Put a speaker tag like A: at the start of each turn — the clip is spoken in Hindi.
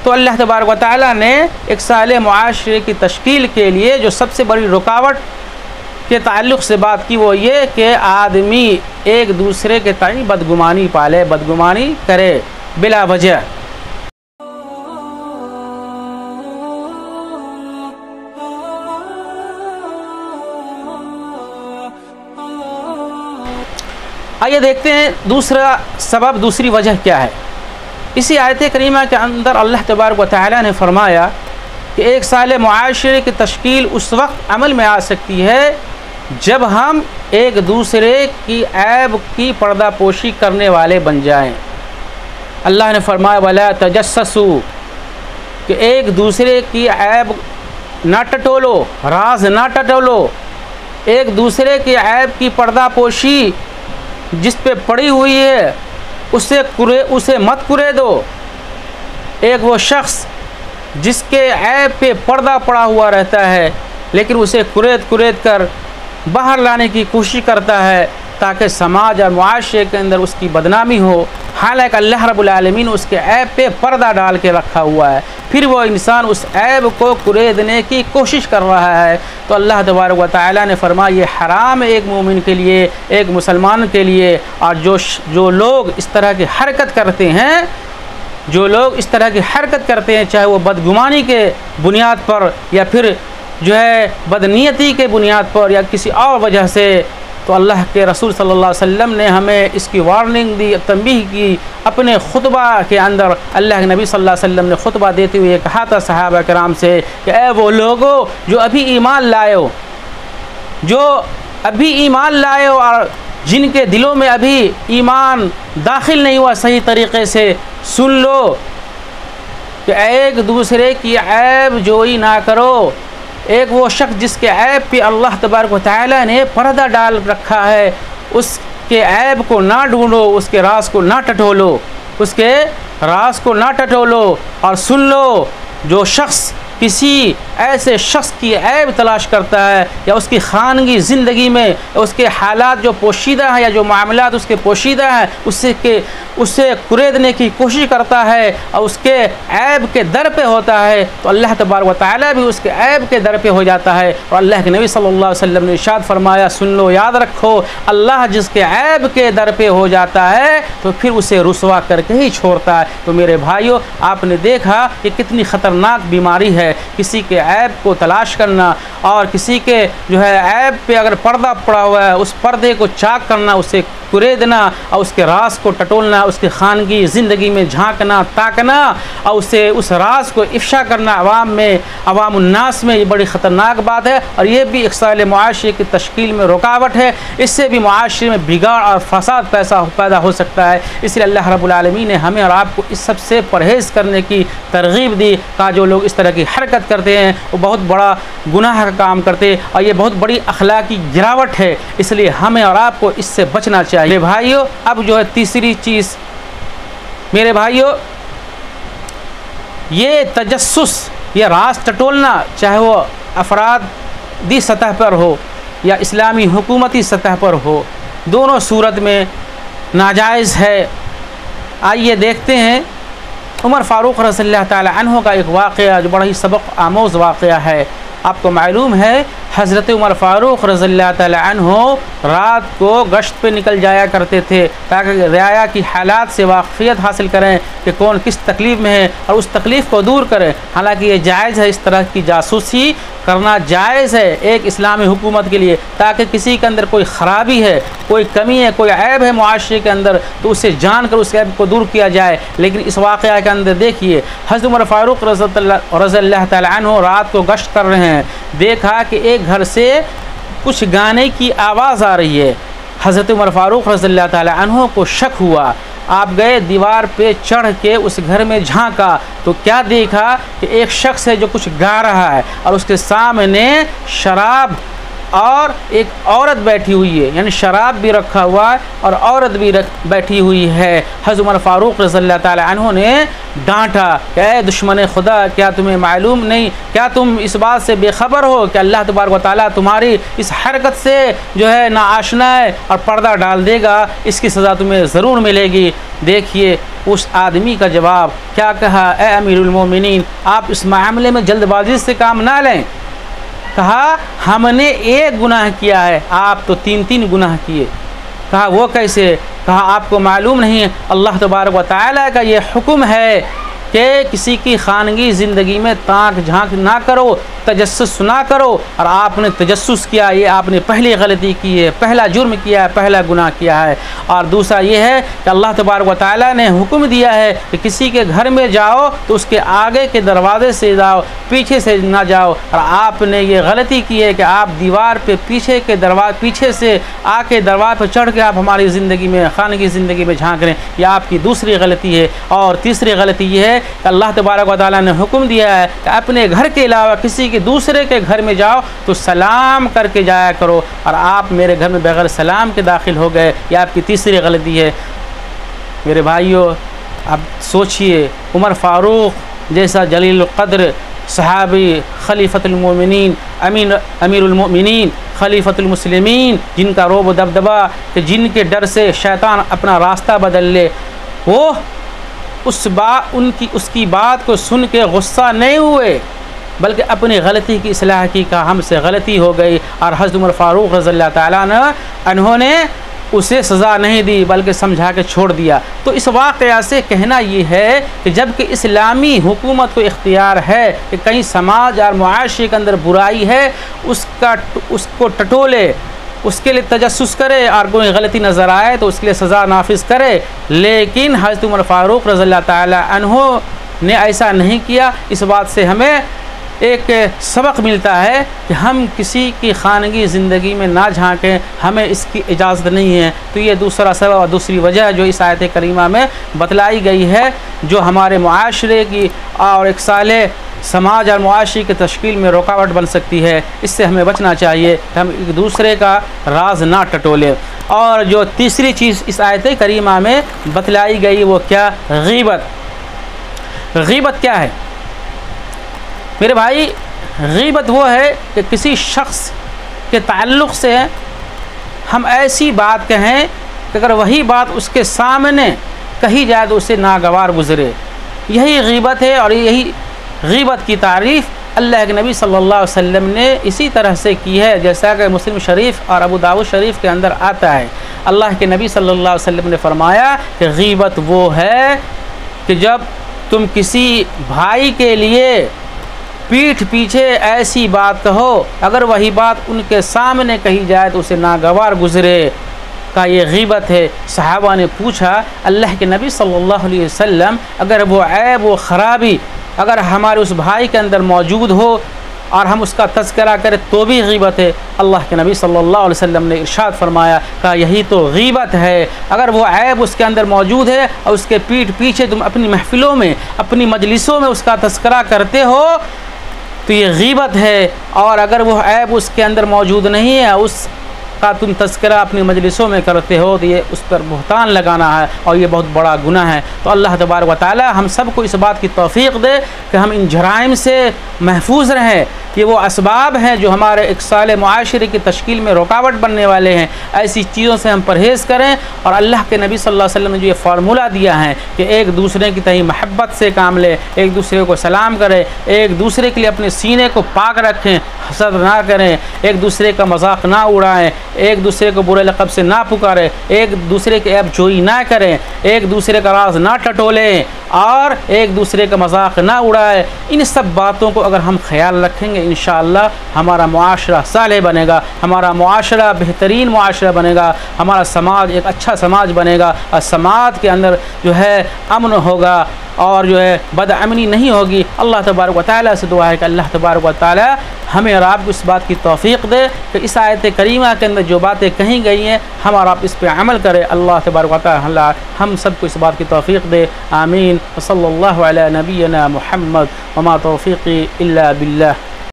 A: तो अल्लाह तबारक व तआला ने एक साले मुआशरे की तश्कील के लिए जो सबसे बड़ी रुकावट के ताल्लुक़ से बात की वो ये कि आदमी एक दूसरे के ताई बदगुमानी पाले, बदगुमानी करे बिला वजह। आइए देखते हैं दूसरा सबब, दूसरी वजह क्या है। इसी आयत करीमा के अंदर अल्लाह तबारक व तआला ने फरमाया कि एक साले मुआशरे की तश्कील उस वक्त अमल में आ सकती है जब हम एक दूसरे की ऐब की पर्दापोशी करने वाले बन जाएं। अल्लाह ने फरमाया वला तजस्ससू, कि एक दूसरे की ऐब ना टटोलो, राज ना टटोलो, एक दूसरे की ऐब की पर्दापोशी जिस पे पड़ी हुई है उसे मत कुरे दो। एक वो शख्स जिसके ऐब पे पर्दा पड़ा हुआ रहता है लेकिन उसे कुरेद कर बाहर लाने की कोशिश करता है ताकि समाज और मुआशरे के अंदर उसकी बदनामी हो, हालांकि अल्लाह रब्बुल आलमीन उसके ऐब पे पर्दा डाल के रखा हुआ है, फिर वो इंसान उस ऐब को कुरेदने की कोशिश कर रहा है। तो अल्लाह तबारक व तआला ने फरमाया ये हराम है एक मोमिन के लिए, एक मुसलमान के लिए। और जो लोग इस तरह की हरकत करते हैं, जो लोग इस तरह की हरकत करते हैं, चाहे वो बदगुमानी के बुनियाद पर या फिर जो है बदनीयती के बुनियाद पर या किसी और वजह से, तो अल्लाह के रसूल सल्लल्लाहु अलैहि वसल्लम ने हमें इसकी वार्निंग दी, तंबीह की अपने खुतबा के अंदर। अल्लाह के नबी सल्लल्लाहु अलैहि वसल्लम ने खुतबा देते हुए कहा था सहाबा कराम से कि ए वो लोगो जो अभी ईमान लाए हो, जो अभी ईमान लाए हो और जिनके दिलों में अभी ईमान दाखिल नहीं हुआ सही तरीक़े से, सुन लो कि एक दूसरे की ऐब जोई ना करो। एक वो शख्स जिसके ऐब पे अल्लाह तबारक व तआला ने पर्दा डाल रखा है, उसके ऐब को ना ढूंढो, उसके राज को ना टटोलो, उसके राज को ना टटोलो। और सुन लो, जो शख्स किसी ऐसे शख्स की ऐब तलाश करता है या उसकी खानगी ज़िंदगी में उसके हालात जो पोशीदा हैं या जो मामलात उसके पोशीदा हैं उससे कुरेदने की कोशिश करता है और उसके ऐब के दर पे होता है, तो अल्लाह तबारक व तआला भी उसके ऐब के दर पे हो जाता है। और अल्लाह के नबी सल्लल्लाहु अलैहि वसल्लम ने इरशाद फरमाया, सुन लो, याद रखो, अल्लाह जिसके ऐब के दर पे हो जाता है तो फिर उसे रुसवा करके ही छोड़ता है। तो मेरे भाइयों, आपने देखा कि कितनी ख़तरनाक बीमारी है किसी के ऐब को तलाश करना और किसी के जो है ऐब पे अगर पर्दा पड़ा हुआ है उस पर्दे को चाक करना, उसे कुरेदना और उसके राज को टटोलना, उसके खानगी ज़िंदगी में झांकना, ताकना और उसे उस राज को इफ्शा करना अवाम में, अवाम उन्नास में, ये बड़ी ख़तरनाक बात है। और ये भी एक साले मुआशरे की तश्कील में रुकावट है, इससे भी मुआशरे में बिगाड़ और फसाद पैदा हो सकता है। इसलिए अल्लाह रब्बुल आलमीन ने हमें और आपको इस सब से परहेज़ करने की तरगीब दी। कहा जो लोग इस तरह की हरकत करते हैं वो बहुत बड़ा गुनाह का काम करते हैं और ये बहुत बड़ी अखलाकी गिरावट है, इसलिए हमें और आपको इससे बचना चाहिए। मेरे भाइयों, अब जो है तीसरी चीज़, मेरे भाइयों, ये तजस्सुस, ये राज टटोलना, चाहे वो अफरादी सतह पर हो या इस्लामी हुकूमती सतह पर हो, दोनों सूरत में नाजायज़ है। आइए देखते हैं उमर फ़ारूक रज़ियल्लाहु ताला अन्हु का एक वाक़या जो बड़ा ही सबक आमोज़ वाक़या है। आपको मालूम है हज़रत उमर फ़ारूक रज़ियल्लाहु ताला अन्हु रात को गश्त पे निकल जाया करते थे ताकि रियाया की हालात से वाक़फ़ियत हासिल करें कि कौन किस तकलीफ़ में है और उस तकलीफ़ को दूर करें। हालांकि ये जायज़ है, इस तरह की जासूसी करना जायज़ है एक इस्लामी हुकूमत के लिए, ताकि किसी के अंदर कोई ख़राबी है, कोई कमी है, कोई ऐब है मुआशरे के अंदर तो उसे जान कर उस ऐब को दूर किया जाए। लेकिन इस वाक़या के अंदर देखिए, हज़रत उमर फ़ारूक रज़ियल्लाहु ताला अन्हु रात को गश्त कर रहे हैं, देखा कि एक घर से कुछ गाने की आवाज़ आ रही है। हज़रत उमर फ़ारूक रज़ियल्लाहु ताला अन्हु को शक हुआ, आप गए दीवार पे चढ़ के उस घर में झांका तो क्या देखा कि एक शख्स है जो कुछ गा रहा है और उसके सामने शराब और एक औरत बैठी हुई है, यानी शराब भी रखा हुआ है और औरत भी बैठी हुई है। हज़रत उमर फ़ारूक रज़ियल्लाहु ताला अन्हु ने डांटा कि ऐ दुश्मन खुदा, क्या तुम्हें मालूम नहीं, क्या तुम इस बात से बेखबर हो कि अल्लाह तबारक व तआला तुम्हारी इस हरकत से जो है ना आशना है और पर्दा डाल देगा, इसकी सज़ा तुम्हें ज़रूर मिलेगी। देखिए उस आदमी का जवाब क्या कहा, ए अमीरुल मोमिनीन, आप इस मामले में जल्दबाजी से काम ना लें। कहा हमने एक गुनाह किया है, आप तो 3-3 गुनाह किए। कहा वो कैसे? कहा आपको मालूम नहीं है अल्लाह तबारक व तआला का ये हुक्म है कि किसी की खानगी ज़िंदगी में ताक झांक ना करो, तजस्सुस ना करो, और आपने तजस्सुस किया, ये आपने पहली गलती की है, पहला जुर्म किया है, पहला गुनाह किया है। और दूसरा ये है कि अल्लाह तबारक व तआला ने हुक्म दिया है कि किसी के घर में जाओ तो उसके आगे के दरवाजे से जाओ, पीछे से ना जाओ, और आपने ये गलती की है कि आप दीवार पे पीछे से आके दरवाजे पर चढ़ के आप हमारी ज़िंदगी में, खानगी ज़िंदगी में झाँक रहे हैं। यह आपकी दूसरी गलती है। और तीसरी गलती ये है कि अल्लाह तबारक व तआला ने हुक्म दिया है कि अपने घर के अलावा किसी के दूसरे के घर में जाओ तो सलाम करके जाया करो, और आप मेरे घर में बगैर सलाम के दाखिल हो गए, ये आपकी तीसरी गलती है। मेरे भाइयों, अब सोचिए उमर फ़ारूक जैसा जलील क़द्र सहाबी, खलीफतुल मोमिनीन, अमीरुल मोमिनीन, खलीफतुल मुस्लिमीन, जिनका रोब दबदबा कि जिनके डर से शैतान अपना रास्ता बदल ले, वो उसकी बात को सुन के गुस्सा नहीं हुए, बल्कि अपनी गलती की इस्लाह की, कहा हमसे गलती हो गई। और हज़रत उमर फ़ारूक रज़ियल्लाहु ताला अन्हु ने उसे सज़ा नहीं दी बल्कि समझा के छोड़ दिया। तो इस वाक़या से कहना ये है कि जबकि इस्लामी हुकूमत को इख्तियार है कि कहीं समाज और मुआशरे के अंदर बुराई है उसको टटोले, उसके लिए तजस्सुस करे, और कोई गलती नज़र आए तो उसके लिए सज़ा नाफिज करे, लेकिन हज़रत उमर फ़ारूक रज़ियल्लाहु ताला अन्हु ने ऐसा नहीं किया। इस बात से हमें एक सबक मिलता है कि हम किसी की खानगी ज़िंदगी में ना झांकें, हमें इसकी इजाज़त नहीं है। तो ये दूसरा सबब और दूसरी वजह जो इस आयत करीमा में बतलाई गई है, जो हमारे मुआशरे की और एक साले समाज और मुआशरे की तश्कील में रुकावट बन सकती है। इससे हमें बचना चाहिए कि हम एक दूसरे का राज ना टटोलें। और जो तीसरी चीज़ इस आयत करीमा में बतलाई गई वो क्या? गीबत। गीबत क्या है मेरे भाई? गीबत वो है कि किसी शख्स के ताल्लुक़ से हम ऐसी बात कहें कि अगर वही बात उसके सामने कही जाए तो उसे नागवार गुज़रे, यही गीबत है। और यही गीबत की तारीफ़ अल्लाह के नबी सल्लल्लाहु अलैहि वसल्लम ने इसी तरह से की है, जैसा कि मुस्लिम शरीफ और अबू दाऊद शरीफ के अंदर आता है। अल्लाह के नबी सल्लल्लाहु अलैहि वसल्लम ने फरमाया कि गीबत वो है कि जब तुम किसी भाई के लिए पीठ पीछे ऐसी बात कहो, अगर वही बात उनके सामने कही जाए तो उसे नागवार गुज़रे, का ये गीबत है। सहाबा ने पूछा अल्लाह के नबी सल्लल्लाहु अलैहि वसल्लम, अगर वो ऐब व ख़राबी अगर हमारे उस भाई के अंदर मौजूद हो और हम उसका तज़किरा करें तो भी गीबत है? अल्लाह के नबी सल्लल्लाहु अलैहि वसल्लम ने इरशाद फरमाया, कहा यही तो गीबत है। अगर वो ऐब उसके अंदर मौजूद है और उसके पीठ पीछे तुम अपनी महफ़िलों में, अपनी मजलिसों में उसका तज़किरा करते हो तो ये गीबत है। और अगर वो ऐब उसके अंदर मौजूद नहीं है, उसका तुम तज़किरा अपनी मजलिसों में करते हो, तो ये उस पर बुहतान लगाना है और ये बहुत बड़ा गुनाह है। तो अल्लाह तबारक व तआला हम सबको इस बात की तौफ़ीक़ दे कि हम इन जराइम से महफूज रहें। ये वो असबाब हैं जो हमारे एक साले मुआशरे की तश्कील में रुकावट बनने वाले हैं। ऐसी चीज़ों से हम परहेज़ करें। और अल्लाह के नबी सल्लल्लाहु अलैहि वसल्लम ने जो ये फार्मूला दिया है कि एक दूसरे की तही महब्बत से काम लें, एक दूसरे को सलाम करें, एक दूसरे के लिए अपने सीने को पाक रखें, हसद ना करें, एक दूसरे का मजाक ना उड़ाएं, एक दूसरे को बुरे लक़ब से ना पुकारें, एक दूसरे के ऐब जोई ना करें, एक दूसरे का राज ना टटोलें और एक दूसरे का मजाक ना उड़ाएं। इन सब बातों को अगर हम ख्याल रखेंगे इंशाअल्लाह हमारा मुआशरा सालेह बनेगा, हमारा मुआशरा बेहतरीन मुआशरा बनेगा, हमारा समाज एक अच्छा समाज बनेगा और समाज के अंदर जो है अमन होगा और जो है बदअमनी नहीं होगी। अल्लाह तबारक व तआला से दुआ है कि अल्लाह तबारक व तआला हमें और आपको इस बात की तौफ़ीक़ दे कि इस आयत करीमा के अंदर जो बातें कही गई हैं हम और आप इस पर अमल करें। अल्लाह तबारक व तआला हम सबको इस बात की तौफ़ीक़ दे। आमीन। सल्लल्लाहु अला नबीना मुहम्मद व मा तौफ़ीक़ी इल्ला बिल्लाह।